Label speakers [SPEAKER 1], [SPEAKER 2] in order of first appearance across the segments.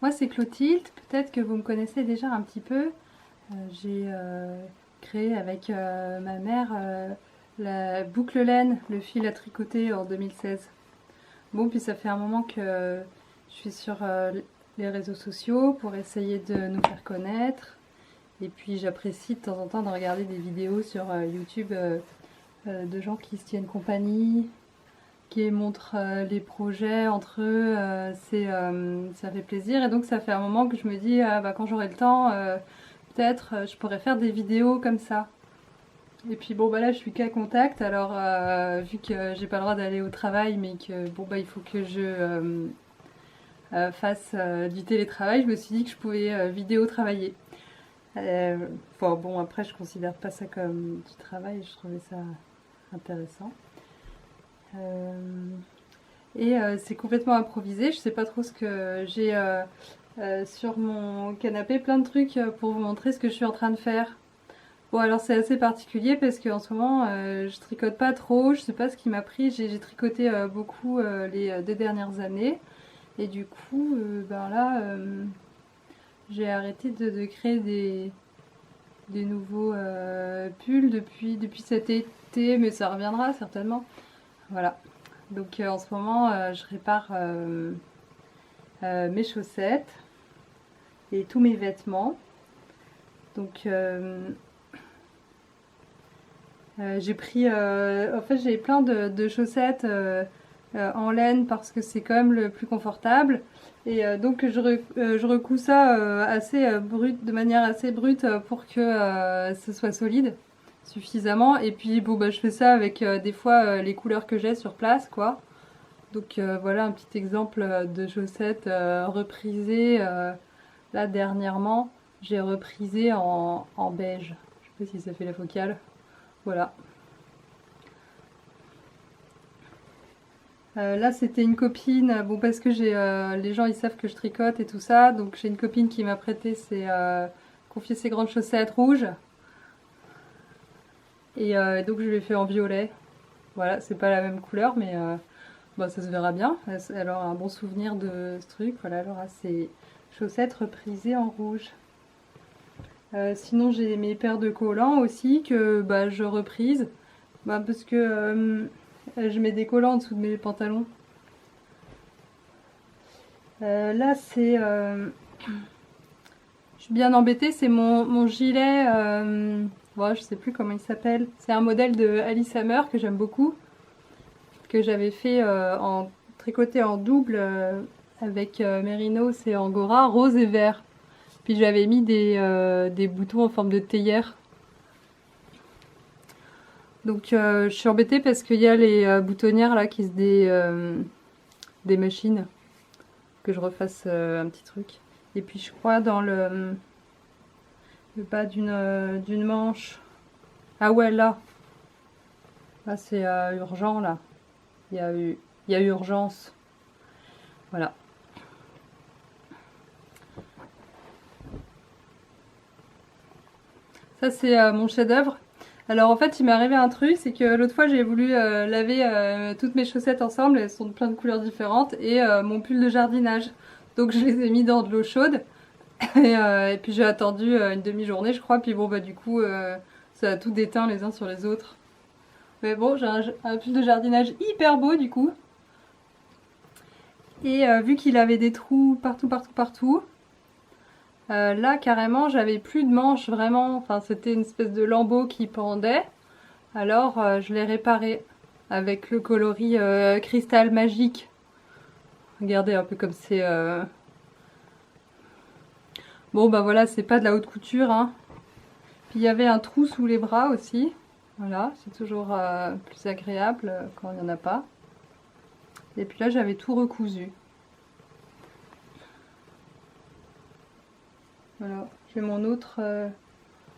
[SPEAKER 1] Moi c'est Clotilde, peut-être que vous me connaissez déjà un petit peu. J'ai créé avec ma mère la boucle laine, le fil à tricoter en 2016. Bon, puis ça fait un moment que je suis sur les réseaux sociaux pour essayer de nous faire connaître. Et puis j'apprécie de temps en temps de regarder des vidéos sur YouTube de gens qui se tiennent compagnie, qui montrent les projets entre eux. Ça fait plaisir. Et donc ça fait un moment que je me dis, ah, bah, quand j'aurai le temps, peut-être je pourrais faire des vidéos comme ça. Et puis bon bah là je suis qu'à contact, alors vu que j'ai pas le droit d'aller au travail mais que bon bah il faut que je fasse du télétravail, je me suis dit que je pouvais vidéo travailler. Euh, enfin, bon après je considère pas ça comme du travail, je trouvais ça intéressant. Euh, c'est complètement improvisé, je sais pas trop ce que j'ai sur mon canapé, plein de trucs pour vous montrer ce que je suis en train de faire. Bon, alors c'est assez particulier parce qu'en ce moment, je tricote pas trop, je sais pas ce qui m'a pris. J'ai tricoté beaucoup les 2 dernières années. Et du coup, ben là, j'ai arrêté de créer des nouveaux pulls depuis cet été, mais ça reviendra certainement. Voilà. Donc en ce moment, je répare mes chaussettes et tous mes vêtements. Donc j'ai pris, en fait, j'ai plein de chaussettes en laine parce que c'est quand même le plus confortable. Et donc je recous ça assez brut, de manière assez brute pour que ce soit solide suffisamment. Et puis bon bah je fais ça avec des fois les couleurs que j'ai sur place quoi. Donc voilà un petit exemple de chaussettes reprisées. Là dernièrement j'ai reprisé en beige. Je sais pas si ça fait la focale. Voilà. Là, c'était une copine, bon, parce que les gens ils savent que je tricote et tout ça, donc j'ai une copine qui m'a confié ses grandes chaussettes rouges, et donc je lui ai fait en violet. Voilà, c'est pas la même couleur, mais bah, ça se verra bien. Elle aura un bon souvenir de ce truc. Voilà, elle aura ses chaussettes reprisées en rouge. Sinon, j'ai mes paires de collants aussi que bah, je reprise, bah, parce que je mets des collants en dessous de mes pantalons. Là, je suis bien embêtée, c'est mon gilet. Bon, je sais plus comment il s'appelle. C'est un modèle de Alice Hammer que j'aime beaucoup, que j'avais fait en tricoté en double avec Mérinos et Angora, rose et vert. Puis j'avais mis des boutons en forme de théière. Donc je suis embêtée parce qu'il y a les boutonnières là qui se des machines. Que je refasse un petit truc. Et puis je crois dans le bas d'une manche. Ah ouais là. Là c'est urgent là. Il y a urgence. Voilà. Ça c'est mon chef-d'œuvre. Alors en fait il m'est arrivé un truc, c'est que l'autre fois j'ai voulu laver toutes mes chaussettes ensemble, elles sont de plein de couleurs différentes, et mon pull de jardinage. Donc je les ai mis dans de l'eau chaude, et puis j'ai attendu une demi-journée je crois, puis bon bah du coup ça a tout déteint les uns sur les autres. Mais bon, j'ai un pull de jardinage hyper beau du coup. Et vu qu'il avait des trous partout, partout, partout, là carrément j'avais plus de manches vraiment. Enfin c'était une espèce de lambeau qui pendait. Alors je l'ai réparé avec le coloris cristal magique. Regardez un peu comme c'est... Bon bah voilà, c'est pas de la haute couture. Hein. Puis il y avait un trou sous les bras aussi. Voilà, c'est toujours plus agréable quand il n'y en a pas. Et puis là j'avais tout recousu. Voilà, j'ai mon autre...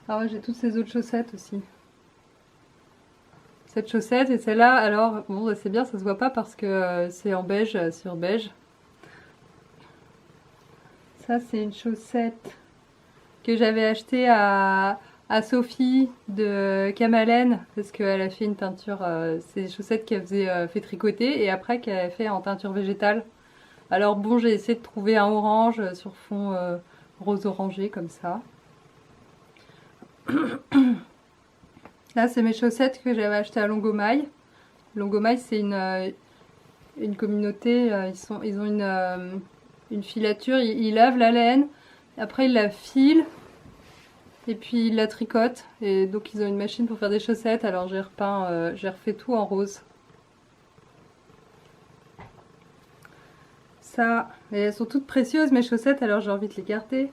[SPEAKER 1] Ah ouais, j'ai toutes ces autres chaussettes aussi. Cette chaussette et celle-là, alors, bon, bah, c'est bien, ça se voit pas parce que c'est en beige sur beige. Ça, c'est une chaussette que j'avais achetée à Sophie de Camalen parce qu'elle a fait une teinture, c'est des chaussettes qu'elle faisait fait tricoter et après qu'elle a fait en teinture végétale. Alors bon, j'ai essayé de trouver un orange sur fond rose orangé comme ça. Là, c'est mes chaussettes que j'avais achetées à Longomaille. Longomaille, c'est une communauté, ils ont une filature, ils lavent la laine, après ils la filent, et puis ils la tricotent. Et donc ils ont une machine pour faire des chaussettes, alors j'ai repeint, j'ai refait tout en rose. Ça, et elles sont toutes précieuses mes chaussettes, alors j'ai envie de les garder.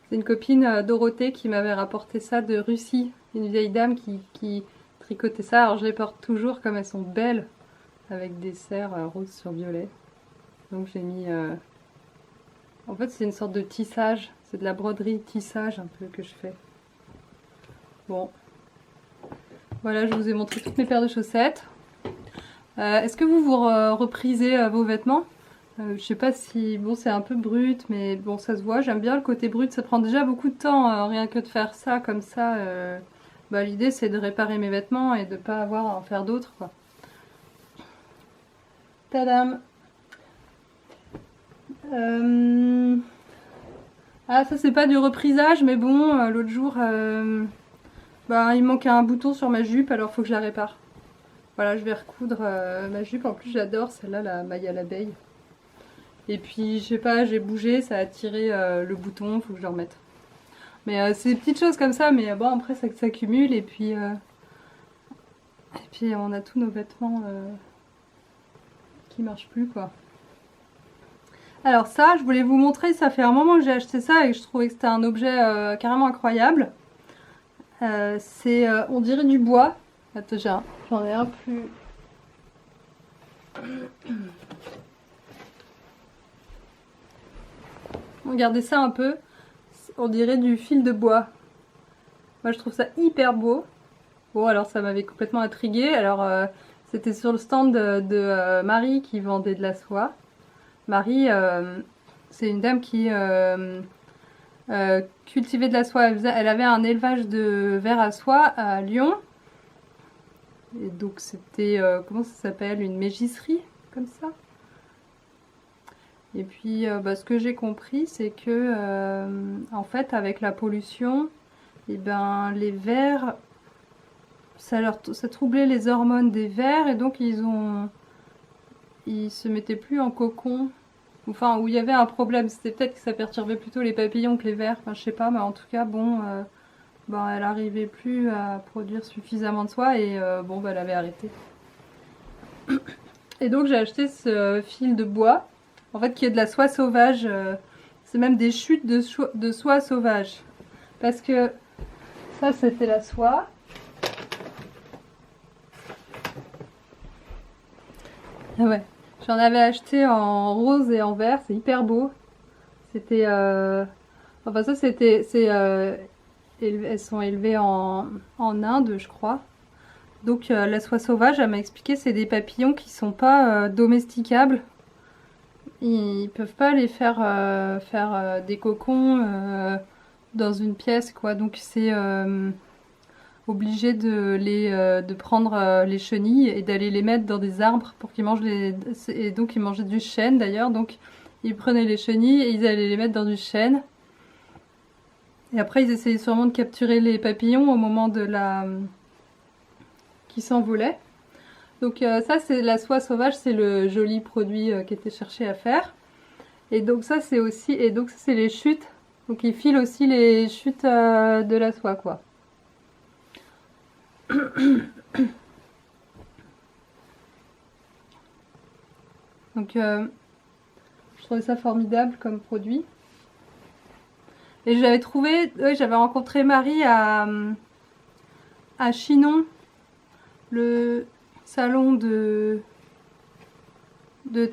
[SPEAKER 1] C'est une copine Dorothée qui m'avait rapporté ça de Russie, une vieille dame qui tricotait ça, alors je les porte toujours comme elles sont belles, avec des serres roses sur violet. Donc j'ai mis... En fait c'est une sorte de tissage, c'est de la broderie tissage un peu que je fais. Bon, voilà, je vous ai montré toutes mes paires de chaussettes. Est-ce que vous reprisez vos vêtements? Je sais pas si... Bon, c'est un peu brut, mais bon, ça se voit. J'aime bien le côté brut, ça prend déjà beaucoup de temps, rien que de faire ça, comme ça. Bah, l'idée, c'est de réparer mes vêtements et de pas avoir à en faire d'autres, quoi. Tadam! Ah, ça, c'est pas du reprisage, mais bon, l'autre jour, bah, il manquait un bouton sur ma jupe, alors faut que je la répare. Voilà, je vais recoudre ma jupe. En plus, j'adore celle-là, la maille à l'abeille. Et puis, je sais pas, j'ai bougé, ça a tiré le bouton, faut que je le remette. Mais c'est des petites choses comme ça, mais bon, après, ça s'accumule. Et puis, on a tous nos vêtements qui marchent plus, quoi. Alors ça, je voulais vous montrer, ça fait un moment que j'ai acheté ça et que je trouvais que c'était un objet carrément incroyable. On dirait du bois. Attends, j'en ai un plus... Regardez ça un peu. On dirait du fil de bois. Moi, je trouve ça hyper beau. Bon, alors ça m'avait complètement intriguée. Alors, c'était sur le stand de Marie qui vendait de la soie. Marie, c'est une dame qui cultivait de la soie. Elle avait un élevage de vers à soie à Lyon. Et donc c'était, comment ça s'appelle, une mégisserie, comme ça. Et puis bah, ce que j'ai compris, c'est que en fait avec la pollution, et ben, les vers, ça troublait les hormones des vers et donc ils se mettaient plus en cocon. Enfin, où il y avait un problème, c'était peut-être que ça perturbait plutôt les papillons que les vers, enfin je sais pas, mais en tout cas bon... Ben, elle n'arrivait plus à produire suffisamment de soie et bon, ben, elle avait arrêté. Et donc j'ai acheté ce fil de bois, en fait qui est de la soie sauvage, c'est même des chutes de soie sauvage. Parce que ça c'était la soie. Ah ouais, j'en avais acheté en rose et en vert, c'est hyper beau. C'était... Enfin ça c'était... Elles sont élevées en Inde, je crois. Donc la soie sauvage, elle m'a expliqué, c'est des papillons qui sont pas domesticables. Ils peuvent pas les faire des cocons dans une pièce, quoi. Donc c'est obligé de prendre les chenilles et d'aller les mettre dans des arbres pour qu'ils mangent et donc ils mangeaient du chêne d'ailleurs. Donc ils prenaient les chenilles et ils allaient les mettre dans du chêne. Et après, ils essayaient sûrement de capturer les papillons au moment de qui s'envolaient. Donc ça, c'est la soie sauvage, c'est le joli produit qui était cherché à faire. Et donc ça, c'est aussi... Et donc ça, c'est les chutes. Donc ils filent aussi les chutes de la soie, quoi. Donc je trouvais ça formidable comme produit. Et j'avais trouvé, oui, j'avais rencontré Marie à Chinon, le salon de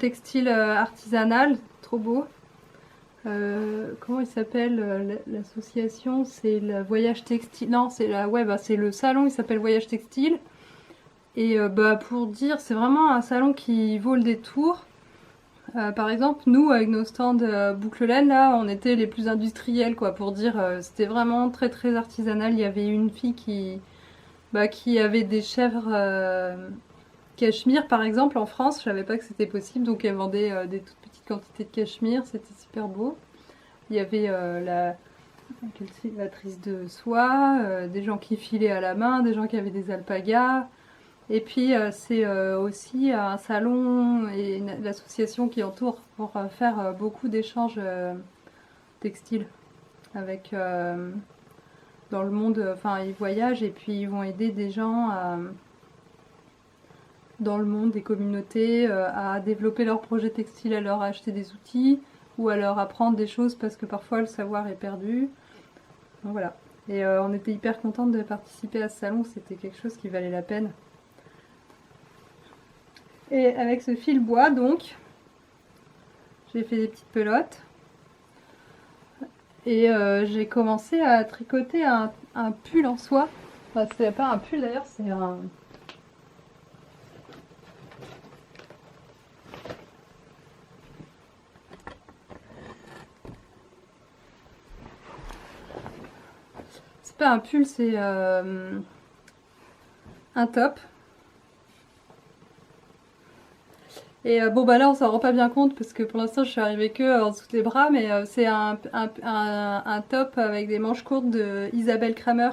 [SPEAKER 1] textile artisanal, trop beau. Comment il s'appelle l'association? C'est le Voyage Textile. Non, c'est c'est le salon, il s'appelle Voyage Textile. Et bah, pour dire, c'est vraiment un salon qui vaut le détour. Par exemple, nous, avec nos stands boucle laine, là, on était les plus industriels, quoi, pour dire, c'était vraiment très très artisanal. Il y avait une fille qui avait des chèvres cachemire par exemple en France, je savais pas que c'était possible, donc elle vendait des toutes petites quantités de cachemire, c'était super beau. Il y avait la cultivatrice de soie, des gens qui filaient à la main, des gens qui avaient des alpagas. Et puis c'est aussi un salon et l'association qui entoure pour faire beaucoup d'échanges textiles avec dans le monde, enfin ils voyagent et puis ils vont aider des gens dans le monde, des communautés, à développer leurs projets textiles, à leur acheter des outils ou à leur apprendre des choses parce que parfois le savoir est perdu. Donc voilà. Et on était hyper contente de participer à ce salon, c'était quelque chose qui valait la peine. Et avec ce fil bois donc, j'ai fait des petites pelotes. Et j'ai commencé à tricoter un pull en soie. Enfin, c'est pas un pull d'ailleurs, c'est un... C'est pas un pull, c'est un top. Et bon bah là on s'en rend pas bien compte parce que pour l'instant je suis arrivée que en dessous des bras, mais c'est un top avec des manches courtes de Isabelle Kramer.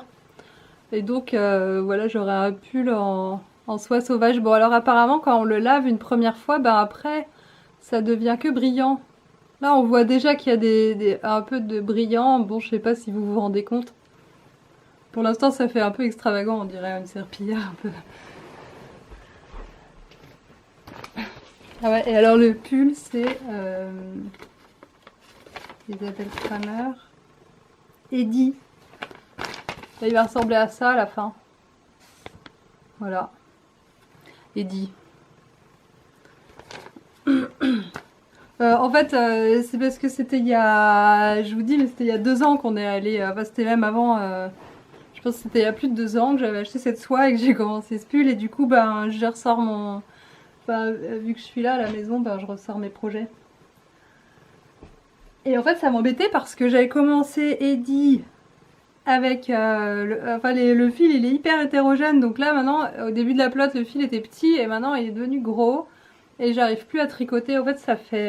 [SPEAKER 1] Et donc voilà, j'aurai un pull en soie sauvage. Bon alors apparemment quand on le lave une première fois, bah après ça devient que brillant. Là on voit déjà qu'il y a un peu de brillant. Bon je sais pas si vous vous rendez compte. Pour l'instant ça fait un peu extravagant, on dirait une serpillière un peu. Ah ouais, et alors le pull c'est Isabelle Kramer, Eddie. Là, il va ressembler à ça à la fin. Voilà. Eddie. En fait, c'est parce que c'était il y a... Je vous dis, mais c'était il y a 2 ans qu'on est allé... Enfin, c'était même avant... je pense que c'était il y a plus de 2 ans que j'avais acheté cette soie et que j'ai commencé ce pull. Et du coup, ben, je ressors mon... Enfin, vu que je suis là à la maison, ben, je ressors mes projets. Et en fait, ça m'embêtait parce que j'avais commencé Eddie avec le fil, il est hyper hétérogène. Donc là, maintenant, au début de la pelote, le fil était petit et maintenant, il est devenu gros. Et j'arrive plus à tricoter. En fait, ça fait...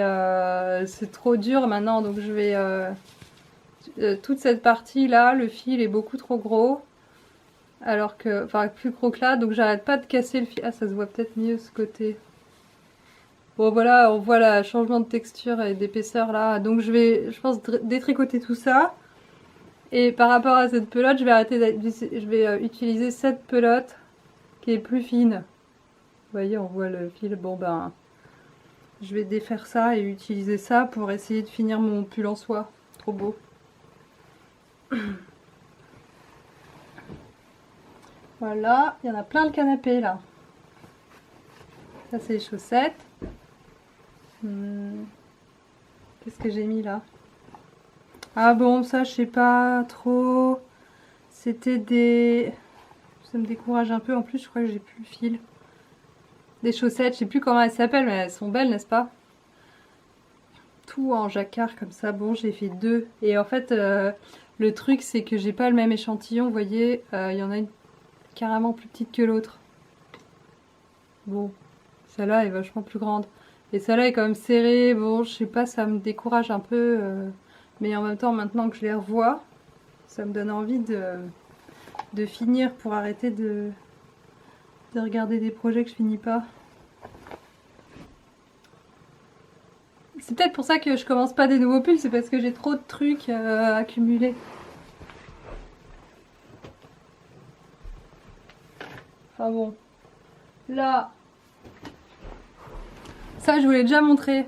[SPEAKER 1] c'est trop dur maintenant. Donc je vais... toute cette partie-là, le fil est beaucoup trop gros. Alors que... Enfin, plus gros que là. Donc j'arrête pas de casser le fil. Ah, ça se voit peut-être mieux ce côté. Bon voilà, on voit le changement de texture et d'épaisseur là. Donc je vais, je pense, détricoter tout ça. Et par rapport à cette pelote, je vais je vais utiliser cette pelote qui est plus fine. Vous voyez, on voit le fil. Bon ben, je vais défaire ça et utiliser ça pour essayer de finir mon pull en soie. Trop beau. Voilà, il y en a plein le canapé là. Ça c'est les chaussettes. Qu'est-ce que j'ai mis là? Ah bon, ça je sais pas trop. C'était des... Ça me décourage un peu. En plus, je crois que j'ai plus le fil. Des chaussettes, je sais plus comment elles s'appellent, mais elles sont belles, n'est-ce pas? Tout en jacquard comme ça. Bon, j'ai fait 2. Et en fait, le truc, c'est que j'ai pas le même échantillon. Vous voyez, il y en a une carrément plus petite que l'autre. Bon, celle-là est vachement plus grande. Et celle-là est quand même serrée. Bon, je sais pas, ça me décourage un peu. Mais en même temps, maintenant que je les revois, ça me donne envie de finir pour arrêter de regarder des projets que je finis pas. C'est peut-être pour ça que je commence pas des nouveaux pulls, c'est parce que j'ai trop de trucs accumulés. Enfin bon. Là, ça je vous l'ai déjà montré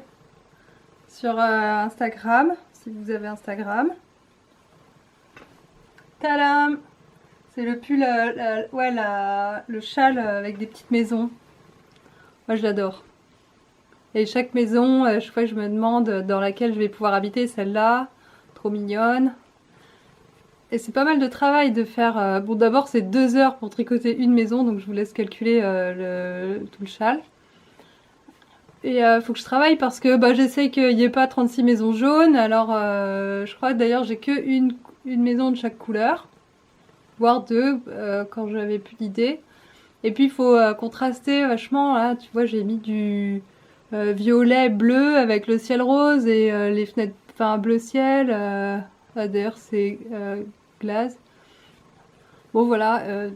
[SPEAKER 1] sur Instagram, si vous avez Instagram. Tadam! C'est le pull, le châle avec des petites maisons. Moi je l'adore. Et chaque maison, chaque fois je me demande dans laquelle je vais pouvoir habiter, celle-là, trop mignonne. Et c'est pas mal de travail de faire... bon d'abord c'est 2 heures pour tricoter une maison, donc je vous laisse calculer tout le châle. Et faut que je travaille parce que bah, j'essaye qu'il n'y ait pas 36 maisons jaunes. Alors je crois d'ailleurs j'ai que une maison de chaque couleur. Voire 2 quand j'avais plus d'idées. Et puis il faut contraster vachement, là tu vois j'ai mis du violet bleu avec le ciel rose et les fenêtres, enfin bleu ciel, d'ailleurs c'est glace. Bon voilà,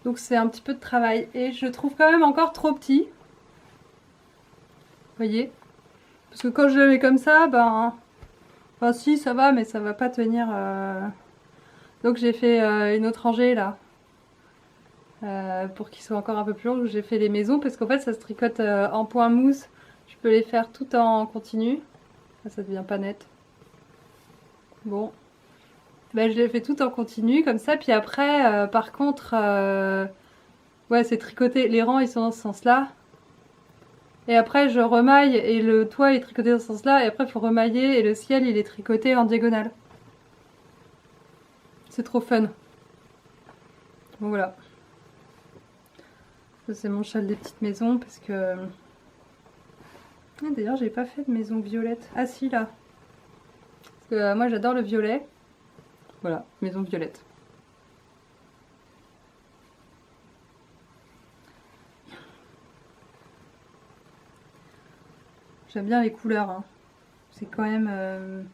[SPEAKER 1] donc c'est un petit peu de travail et je le trouve quand même encore trop petit. Vous voyez? Parce que quand je le mets comme ça, ben... Enfin si ça va mais ça va pas tenir... Donc j'ai fait une autre rangée là. Pour qu'ils soient encore un peu plus longs, j'ai fait les maisons parce qu'en fait ça se tricote en point mousse. Je peux les faire tout en continu. Ça devient pas net. Bon. Ben, je les fais tout en continu comme ça. Puis après, par contre, ouais, c'est tricoté. Les rangs ils sont dans ce sens-là. Et après, je remaille et le toit est tricoté dans ce sens-là. Et après, il faut remailler et le ciel il est tricoté en diagonale. C'est trop fun. Bon, voilà. Ça, c'est mon châle des petites maisons parce que. Ah, d'ailleurs, j'ai pas fait de maison violette. Ah, si, là. Parce que moi, j'adore le violet. Voilà, maison violette. J'aime bien les couleurs. Hein. C'est quand même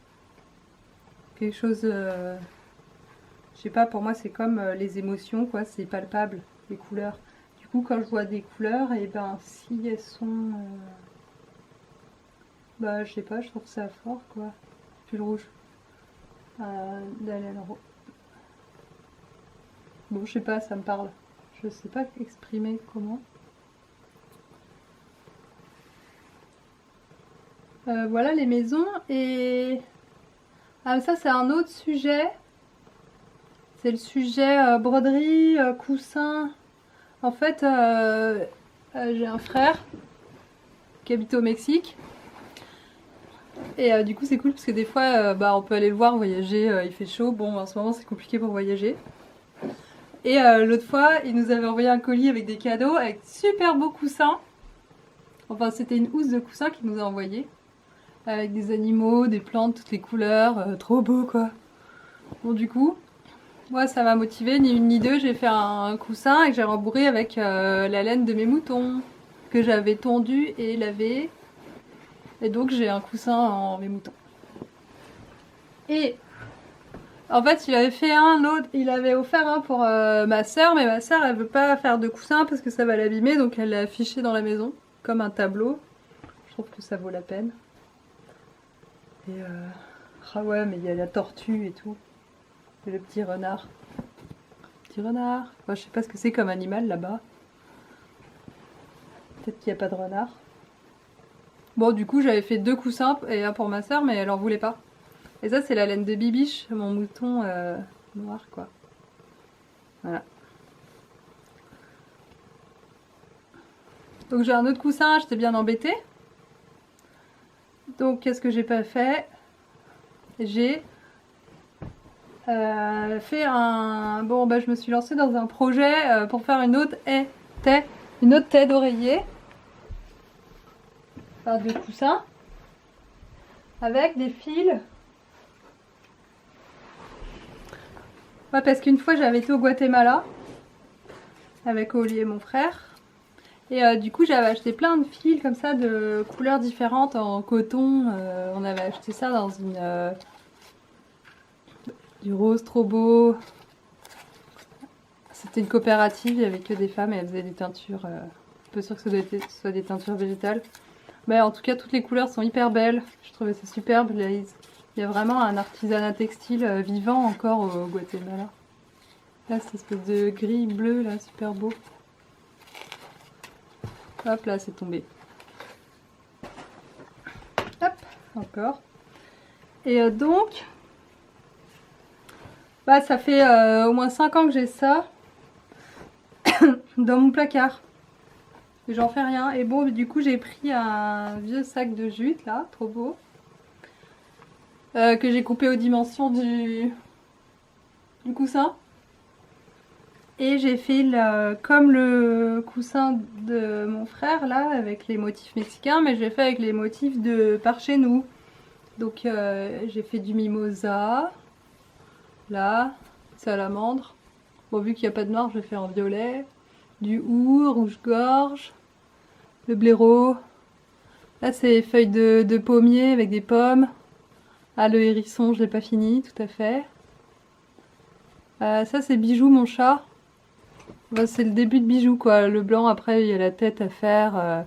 [SPEAKER 1] quelque chose. Je sais pas, pour moi, c'est comme les émotions, quoi. C'est palpable, les couleurs. Du coup, quand je vois des couleurs, et ben, si elles sont. Bah, je sais pas, je trouve ça fort, quoi. Puis le rouge. Bon, je sais pas, ça me parle. Je sais pas exprimer comment. Voilà les maisons et... Ah, ça c'est un autre sujet. C'est le sujet broderie, coussin. En fait, j'ai un frère qui habite au Mexique. Et du coup c'est cool parce que des fois bah, on peut aller le voir voyager, il fait chaud. Bon en ce moment c'est compliqué pour voyager. Et l'autre fois il nous avait envoyé un colis avec des cadeaux, avec super beaux coussins. Enfin c'était une housse de coussins qu'il nous a envoyé. Avec des animaux, des plantes, toutes les couleurs, trop beau quoi. Bon du coup, moi ça m'a motivé, ni une ni deux, j'ai fait un coussin et que j'ai rembourré avec la laine de mes moutons que j'avais tondu et lavé. Et donc j'ai un coussin en mes moutons. Et en fait il avait fait un autre, il avait offert un pour ma soeur, mais ma soeur elle veut pas faire de coussin parce que ça va l'abîmer, donc elle l'a affiché dans la maison comme un tableau. Je trouve que ça vaut la peine. Et ah ouais, mais il y a la tortue et tout. Et le petit renard. Petit renard. Enfin, je sais pas ce que c'est comme animal là-bas. Peut-être qu'il n'y a pas de renard. Bon, du coup, j'avais fait 2 coussins et un pour ma soeur, mais elle en voulait pas. Et ça, c'est la laine de Bibiche, mon mouton noir, quoi. Voilà. Donc j'ai un autre coussin, j'étais bien embêtée. Donc qu'est-ce que j'ai pas fait? J'ai fait un... Bon, bah je me suis lancée dans un projet pour faire une autre taie d'oreiller. Enfin, de coussins. Avec des fils. Ouais, parce qu'une fois j'avais été au Guatemala avec Oli et mon frère. Et du coup j'avais acheté plein de fils comme ça de couleurs différentes en coton. On avait acheté ça dans une... du rose trop beau. C'était une coopérative, il n'y avait que des femmes et elles faisaient des teintures. Je suis pas sûre que ce soit des teintures végétales. Mais en tout cas toutes les couleurs sont hyper belles. Je trouvais ça superbe. Il y a vraiment un artisanat textile vivant encore au Guatemala. Là cette espèce de gris bleu là, super beau. Hop là c'est tombé. Hop, encore. Et donc, bah ça fait au moins 5 ans que j'ai ça dans mon placard. J'en fais rien. Et bon, du coup j'ai pris un vieux sac de jute là, trop beau. Que j'ai coupé aux dimensions du coussin. Et j'ai fait comme le coussin de mon frère là, avec les motifs mexicains, mais j'ai fait avec les motifs de par chez nous. Donc j'ai fait du mimosa, là, salamandre. Bon, vu qu'il n'y a pas de noir, je vais faire en violet. du houx, rouge-gorge, le blaireau. Là c'est feuilles de pommier avec des pommes. Ah, le hérisson, je l'ai pas fini, tout à fait. Ça c'est Bijou, mon chat. Bah, c'est le début de Bijou, quoi. Le blanc, après il y a la tête à faire.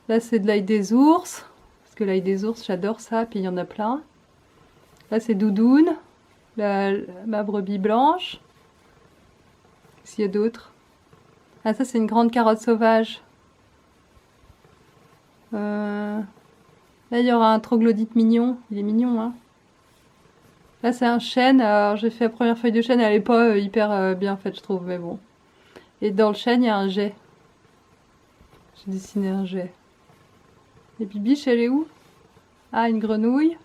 [SPEAKER 1] Là c'est de l'ail des ours, parce que l'ail des ours j'adore ça, puis il y en a plein. Là c'est Doudoune, ma brebis blanche. Qu'est-ce qu'il y a d'autre? Ah, ça c'est une grande carotte sauvage. Là il y aura un troglodyte mignon, il est mignon, hein. Là c'est un chêne, alors j'ai fait la première feuille de chêne, elle est pas hyper bien faite je trouve, mais bon. Et dans le chêne il y a un jet. J'ai dessiné un jet. Et Bibiche elle est où? Ah, une grenouille.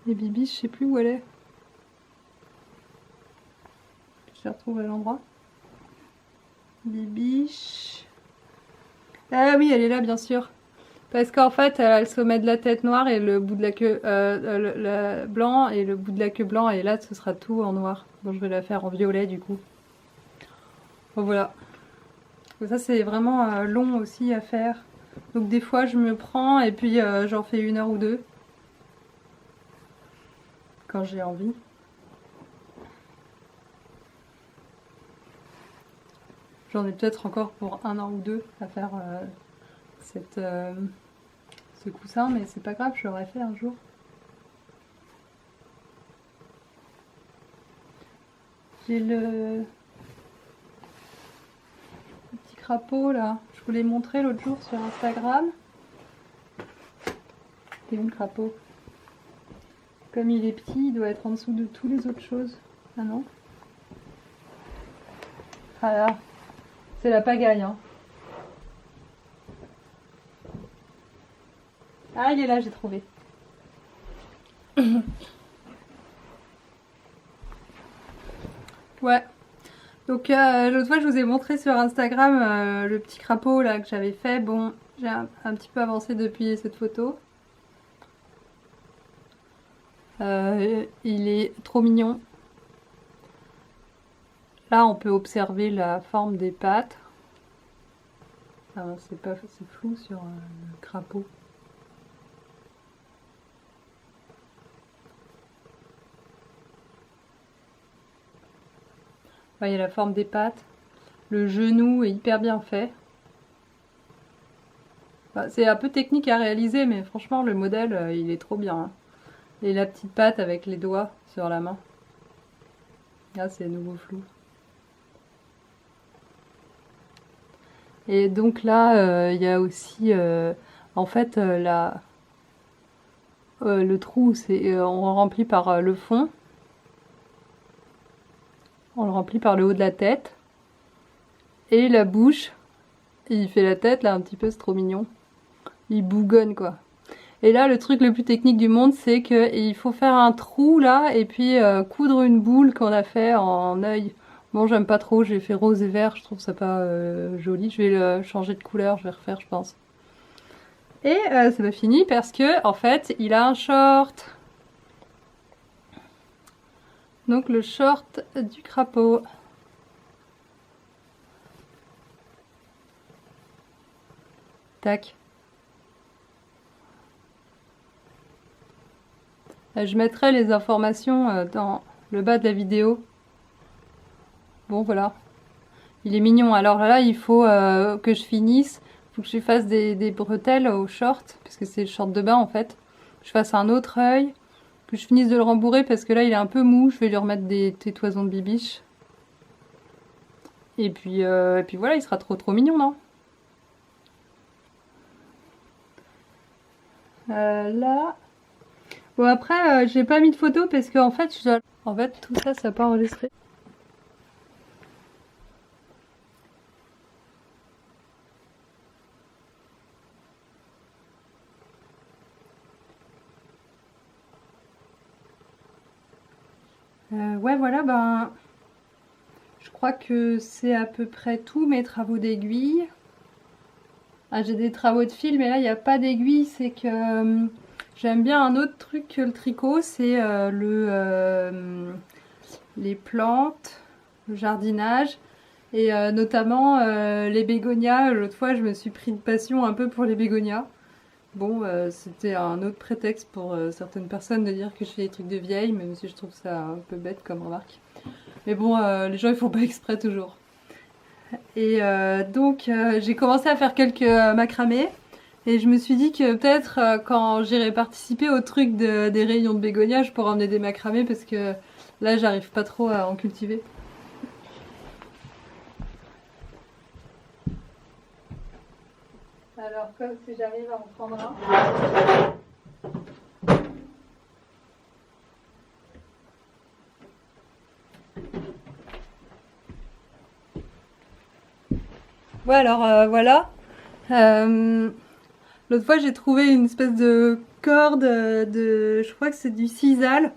[SPEAKER 1] Et Bibiche je sais plus où elle est. Je la retrouve à l'endroit. Bibiche. Ah oui, elle est là, bien sûr. Parce qu'en fait, elle a le sommet de la tête noire et le bout de la queue blanc, et le bout de la queue blanc, et là, ce sera tout en noir. Donc je vais la faire en violet, du coup. Bon, voilà. Donc, ça, c'est vraiment long aussi à faire. Donc des fois, je me prends, et puis j'en fais 1 heure ou 2. Quand j'ai envie. J'en ai peut-être encore pour 1 an ou 2 à faire ce coussin, mais c'est pas grave, je l'aurais fait un jour. J'ai le petit crapaud là, je vous l'ai montré l'autre jour sur Instagram. C'est où le crapaud? Comme il est petit, il doit être en dessous de toutes les autres choses. Ah non? Ah là, c'est la pagaille, hein. Ah, il est là, j'ai trouvé. Ouais. Donc l'autre fois je vous ai montré sur Instagram le petit crapaud là que j'avais fait. Bon, j'ai un petit peu avancé depuis cette photo. Il est trop mignon. Là on peut observer la forme des pattes. Enfin, c'est flou sur le crapaud. Vous voyez la forme des pattes. Le genou est hyper bien fait. Enfin, c'est un peu technique à réaliser, mais franchement le modèle il est trop bien, hein. Et la petite patte avec les doigts sur la main. Là c'est nouveau flou. Et donc là il y a aussi en fait le trou, c'est on remplit par le fond. On le remplit par le haut de la tête. Et la bouche, il fait la tête là un petit peu, c'est trop mignon. Il bougonne quoi. Et là le truc le plus technique du monde, c'est qu'il faut faire un trou là et puis coudre une boule qu'on a fait en œil. Bon, j'aime pas trop, j'ai fait rose et vert, je trouve ça pas joli. Je vais le changer de couleur, je vais refaire je pense. Et c'est pas fini parce que en fait il a un short. Donc le short du crapaud. Tac. Je mettrai les informations dans le bas de la vidéo. Bon voilà. Il est mignon. Alors là il faut que je finisse. Il faut que je fasse des bretelles au short. Parce que c'est le short de bain en fait. Je fasse un autre œil. Que je finisse de le rembourrer parce que là il est un peu mou. Je vais lui remettre des toisons de bibiche. Et puis voilà, il sera trop mignon, non? Là. Bon après, j'ai pas mis de photo parce que en fait, tout ça, ça n'a pas enregistré. Ouais, voilà, ben, je crois que c'est à peu près tous mes travaux d'aiguille. Ah, j'ai des travaux de fil, mais là, il n'y a pas d'aiguille. C'est que j'aime bien un autre truc que le tricot, c'est les plantes, le jardinage. Et notamment les bégonias. L'autre fois, je me suis pris une passion un peu pour les bégonias. Bon, c'était un autre prétexte pour certaines personnes de dire que je fais des trucs de vieille, même si je trouve ça un peu bête comme remarque. Mais bon, les gens ils font pas exprès toujours. Et donc j'ai commencé à faire quelques macramés. Et je me suis dit que peut-être quand j'irai participer au truc des rayons de bégonia, je pourrais emmener des macramés parce que là j'arrive pas trop à en cultiver. Alors comme si j'arrive à en prendre un. Ouais, alors voilà. L'autre fois, j'ai trouvé une espèce de corde je crois que c'est du sisal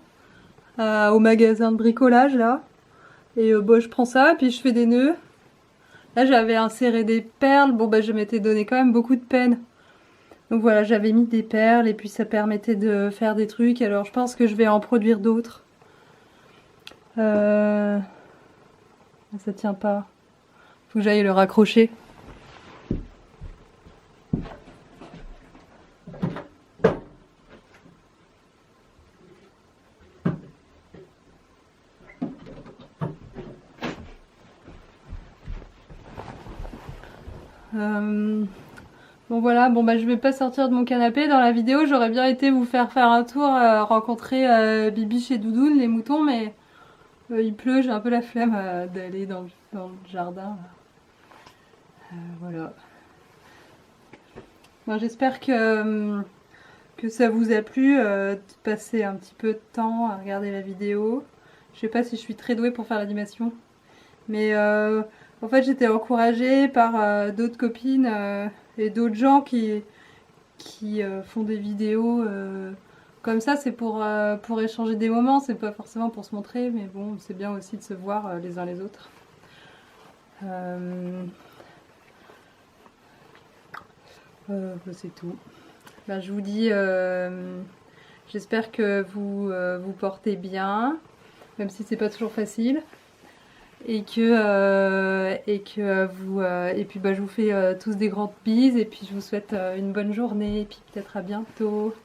[SPEAKER 1] au magasin de bricolage là. Et bon, je prends ça, puis je fais des nœuds. Là, j'avais inséré des perles. Bon, bah, je m'étais donné quand même beaucoup de peine. Donc voilà, j'avais mis des perles et puis ça permettait de faire des trucs. Alors, je pense que je vais en produire d'autres. Ça tient pas. Faut que j'aille le raccrocher. Bon voilà, bon bah je vais pas sortir de mon canapé. Dans la vidéo, j'aurais bien été vous faire un tour, rencontrer Bibi chez Doudoune, les moutons, mais il pleut, j'ai un peu la flemme d'aller dans le jardin. Voilà. Bon, j'espère que ça vous a plu de passer un petit peu de temps à regarder la vidéo. Je sais pas si je suis très douée pour faire l'animation, mais en fait j'étais encouragée par d'autres copines et d'autres gens qui font des vidéos comme ça. C'est pour échanger des moments, c'est pas forcément pour se montrer, mais bon, c'est bien aussi de se voir les uns les autres. C'est tout. Ben, je vous dis, j'espère que vous portez bien, même si c'est pas toujours facile. Et puis bah, je vous fais tous des grandes bises et puis je vous souhaite une bonne journée et puis peut-être à bientôt.